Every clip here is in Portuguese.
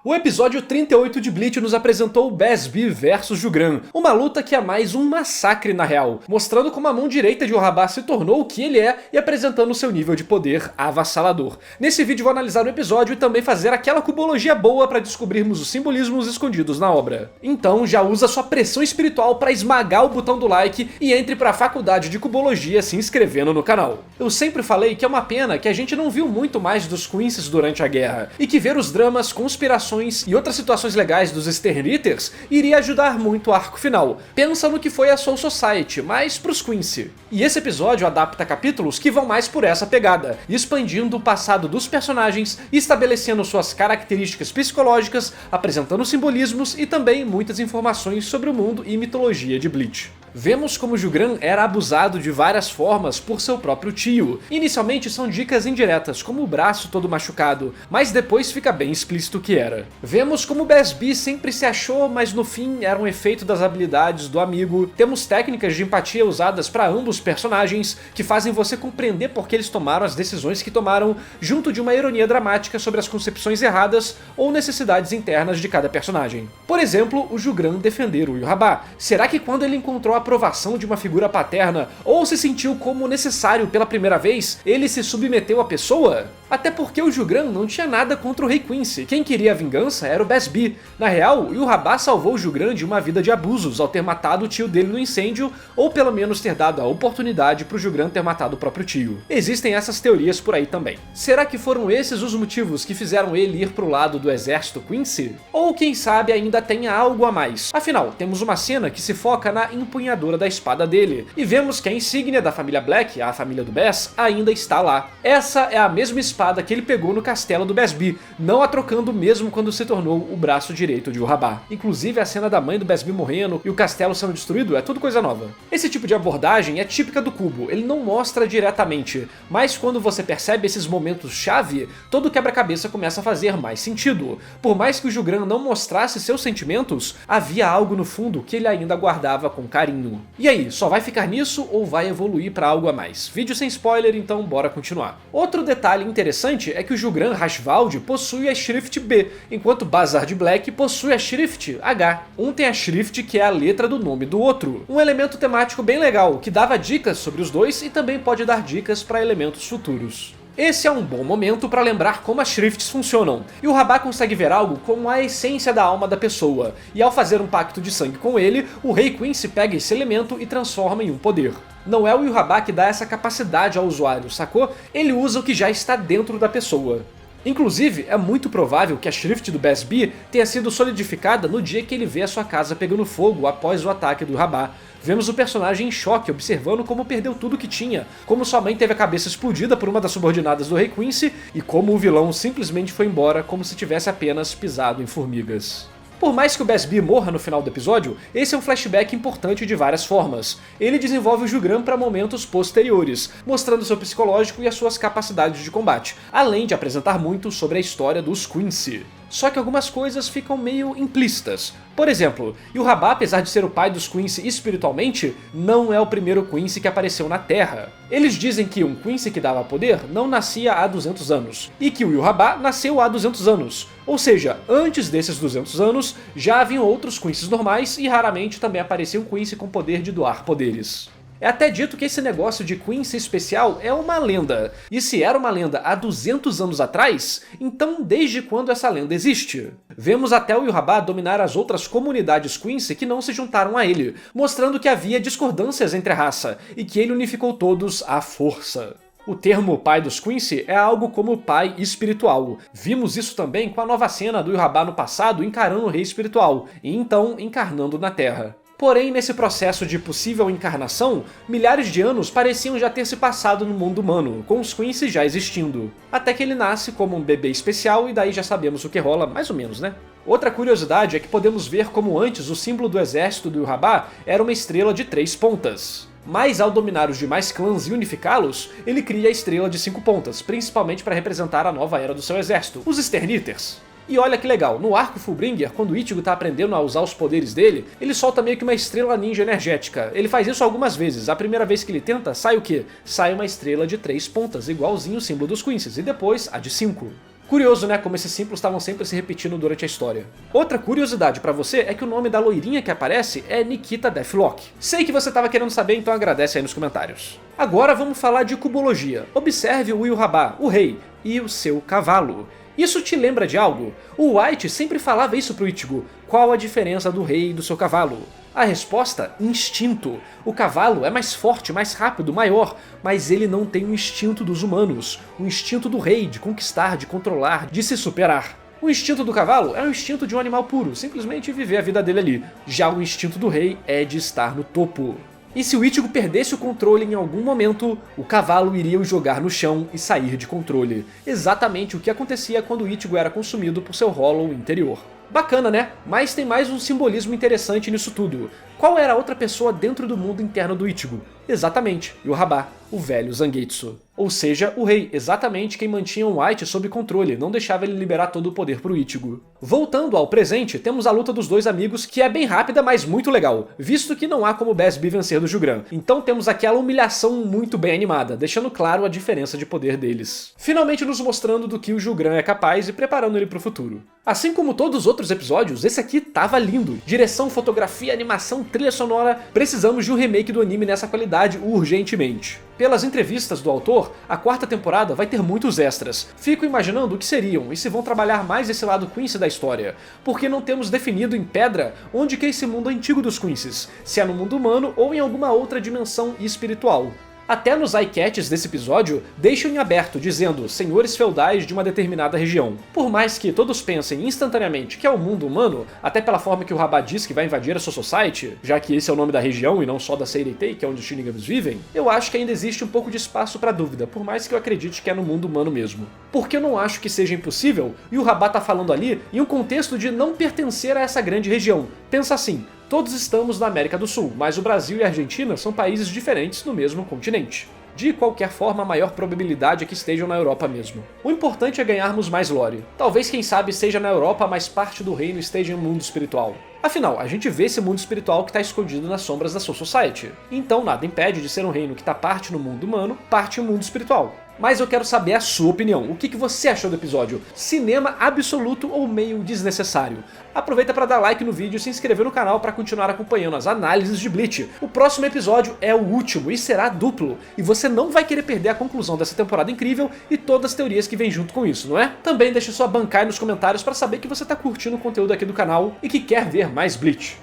O episódio 38 de Bleach nos apresentou BSB vs Jugran, uma luta que é mais um massacre na real, mostrando como a mão direita de Yhwach se tornou o que ele é e apresentando seu nível de poder avassalador. Nesse vídeo vou analisar o episódio e também fazer aquela cubologia boa para descobrirmos os simbolismos escondidos na obra. Então já usa sua pressão espiritual para esmagar o botão do like e entre para a faculdade de cubologia se inscrevendo no canal. Eu sempre falei que é uma pena que a gente não viu muito mais dos Quincy's durante a guerra, e que ver os dramas, conspirações e outras situações legais dos Stern Eaters iria ajudar muito o arco final. Pensa no que foi a Soul Society, mas pros Quincy. E esse episódio adapta capítulos que vão mais por essa pegada, expandindo o passado dos personagens, estabelecendo suas características psicológicas, apresentando simbolismos e também muitas informações sobre o mundo e mitologia de Bleach. Vemos como Jugran era abusado de várias formas por seu próprio tio. Inicialmente são dicas indiretas, como o braço todo machucado, mas depois fica bem explícito o que era. Vemos como BSB sempre se achou, mas no fim era um efeito das habilidades do amigo. Temos técnicas de empatia usadas para ambos personagens, que fazem você compreender por que eles tomaram as decisões que tomaram, junto de uma ironia dramática sobre as concepções erradas ou necessidades internas de cada personagem. Por exemplo, o Jugran defender o Yhwach. Será que quando ele encontrou a aprovação de uma figura paterna, ou se sentiu como necessário pela primeira vez, ele se submeteu à pessoa? Até porque o Jugran não tinha nada contra o Rei Quincy, quem queria a vingança era o BSB. Na real, o Yhwach salvou o Jugran de uma vida de abusos ao ter matado o tio dele no incêndio, ou pelo menos ter dado a oportunidade pro Jugran ter matado o próprio tio. Existem essas teorias por aí também. Será que foram esses os motivos que fizeram ele ir pro lado do exército Quincy? Ou quem sabe ainda tenha algo a mais? Afinal, temos uma cena que se foca na empunhadura da espada dele, e vemos que a insígnia da família Black, a família do Bass, ainda está lá. Essa é a mesma espada que ele pegou no castelo do BSB, não a trocando mesmo quando se tornou o braço direito de Yhwach. Inclusive a cena da mãe do BSB morrendo e o castelo sendo destruído é tudo coisa nova. Esse tipo de abordagem é típica do Kubo, ele não mostra diretamente, mas quando você percebe esses momentos chave, todo quebra-cabeça começa a fazer mais sentido. Por mais que o Jugran não mostrasse seus sentimentos, havia algo no fundo que ele ainda guardava com carinho. E aí, só vai ficar nisso ou vai evoluir pra algo a mais? Vídeo sem spoiler, então bora continuar. Outro detalhe interessante é que o Jugran Haschwald possui a Schrift B, enquanto Bazar de Black possui a Schrift H. Um tem a Schrift, que é a letra do nome do outro. Um elemento temático bem legal, que dava dicas sobre os dois e também pode dar dicas para elementos futuros. Esse é um bom momento para lembrar como as Shrifts funcionam, e o Yhwach consegue ver algo como a essência da alma da pessoa, e ao fazer um pacto de sangue com ele, o Rei Quincy pega esse elemento e transforma em um poder. Não é o Yhwach que dá essa capacidade ao usuário, sacou? Ele usa o que já está dentro da pessoa. Inclusive, é muito provável que a Schrift do BSB tenha sido solidificada no dia que ele vê a sua casa pegando fogo após o ataque do Yhwach. Vemos o personagem em choque, observando como perdeu tudo que tinha, como sua mãe teve a cabeça explodida por uma das subordinadas do Rei Quincy, e como o vilão simplesmente foi embora como se tivesse apenas pisado em formigas. Por mais que o BSB morra no final do episódio, esse é um flashback importante de várias formas. Ele desenvolve o Jugran para momentos posteriores, mostrando seu psicológico e as suas capacidades de combate, além de apresentar muito sobre a história dos Quincy. Só que algumas coisas ficam meio implícitas. Por exemplo, Yhwach, apesar de ser o pai dos Quincy espiritualmente, não é o primeiro Quincy que apareceu na Terra. Eles dizem que um Quincy que dava poder não nascia há 200 anos, e que o Yhwach nasceu há 200 anos. Ou seja, antes desses 200 anos, já haviam outros Quincy's normais e raramente também aparecia um Quincy com poder de doar poderes. É até dito que esse negócio de Quincy especial é uma lenda. E se era uma lenda há 200 anos atrás, então desde quando essa lenda existe? Vemos até o Yhwach dominar as outras comunidades Quincy que não se juntaram a ele, mostrando que havia discordâncias entre a raça, e que ele unificou todos à força. O termo pai dos Quincy é algo como pai espiritual. Vimos isso também com a nova cena do Yhwach no passado encarando o rei espiritual, e então encarnando na Terra. Porém, nesse processo de possível encarnação, milhares de anos pareciam já ter se passado no mundo humano, com os Quincy já existindo. Até que ele nasce como um bebê especial e daí já sabemos o que rola, mais ou menos, né? Outra curiosidade é que podemos ver como antes o símbolo do exército do Yhwach era uma estrela de 3 pontas. Mas ao dominar os demais clãs e unificá-los, ele cria a estrela de 5 pontas, principalmente para representar a nova era do seu exército, os Stern Eaters. E olha que legal, no arco Fullbringer, quando o Ichigo tá aprendendo a usar os poderes dele, ele solta meio que uma estrela ninja energética. Ele faz isso algumas vezes, a primeira vez que ele tenta, sai o quê? Sai uma estrela de 3 pontas, igualzinho o símbolo dos Quincy's, e depois a de 5. Curioso, né, como esses símbolos estavam sempre se repetindo durante a história. Outra curiosidade pra você é que o nome da loirinha que aparece é Nikita Deathlock. Sei que você tava querendo saber, então agradece aí nos comentários. Agora vamos falar de cubologia. Observe o Yhwach, o rei, e o seu cavalo. Isso te lembra de algo? O White sempre falava isso pro Ichigo. Qual a diferença do rei e do seu cavalo? A resposta? Instinto. O cavalo é mais forte, mais rápido, maior, mas ele não tem o instinto dos humanos. O instinto do rei de conquistar, de controlar, de se superar. O instinto do cavalo é o instinto de um animal puro, simplesmente viver a vida dele ali. Já o instinto do rei é de estar no topo. E se o Ichigo perdesse o controle em algum momento, o cavalo iria o jogar no chão e sair de controle. Exatamente o que acontecia quando o Ichigo era consumido por seu Hollow interior. Bacana, né? Mas tem mais um simbolismo interessante nisso tudo. Qual era a outra pessoa dentro do mundo interno do Ichigo? Exatamente, Yhwach, o velho Zangetsu. Ou seja, o rei, exatamente quem mantinha o White sob controle, não deixava ele liberar todo o poder pro Ichigo. Voltando ao presente, temos a luta dos dois amigos, que é bem rápida, mas muito legal, visto que não há como Besbi vencer do Jugran. Então temos aquela humilhação muito bem animada, deixando claro a diferença de poder deles. Finalmente nos mostrando do que o Jugran é capaz e preparando ele pro futuro. Assim como todos os outros episódios, esse aqui tava lindo. Direção, fotografia, animação, trilha sonora, precisamos de um remake do anime nessa qualidade urgentemente. Pelas entrevistas do autor, a quarta temporada vai ter muitos extras. Fico imaginando o que seriam e se vão trabalhar mais esse lado Quincy da história, porque não temos definido em pedra onde que é esse mundo antigo dos Quincy's, se é no mundo humano ou em alguma outra dimensão espiritual. Até nos iCatches desse episódio, deixam em aberto, dizendo senhores feudais de uma determinada região. Por mais que todos pensem instantaneamente que é o mundo humano, até pela forma que o Rabá diz que vai invadir a Soul Society, já que esse é o nome da região e não só da Seireitei, que é onde os Shinigamis vivem, eu acho que ainda existe um pouco de espaço pra dúvida, por mais que eu acredite que é no mundo humano mesmo. Porque eu não acho que seja impossível, e o Rabá tá falando ali em um contexto de não pertencer a essa grande região. Pensa assim, todos estamos na América do Sul, mas o Brasil e a Argentina são países diferentes no mesmo continente. De qualquer forma, a maior probabilidade é que estejam na Europa mesmo. O importante é ganharmos mais lore. Talvez, quem sabe, seja na Europa, mas parte do reino esteja no mundo espiritual. Afinal, a gente vê esse mundo espiritual que está escondido nas sombras da Soul Society. Então nada impede de ser um reino que está parte no mundo humano, parte no mundo espiritual. Mas eu quero saber a sua opinião. O que você achou do episódio? Cinema absoluto ou meio desnecessário? Aproveita para dar like no vídeo e se inscrever no canal para continuar acompanhando as análises de Bleach. O próximo episódio é o último e será duplo. E você não vai querer perder a conclusão dessa temporada incrível e todas as teorias que vêm junto com isso, não é? Também deixe sua bancai nos comentários para saber que você está curtindo o conteúdo aqui do canal e que quer ver mais Bleach.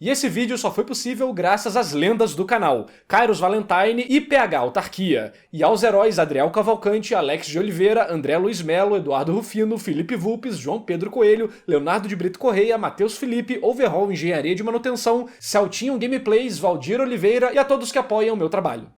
E esse vídeo só foi possível graças às lendas do canal, Kairos Valentine e PH Autarquia, e aos heróis Adriel Cavalcante, Alex de Oliveira, André Luiz Melo, Eduardo Rufino, Felipe Vulpes, João Pedro Coelho, Leonardo de Brito Correia, Matheus Felipe, Overhaul Engenharia de Manutenção, Celtinho Gameplays, Valdir Oliveira e a todos que apoiam o meu trabalho.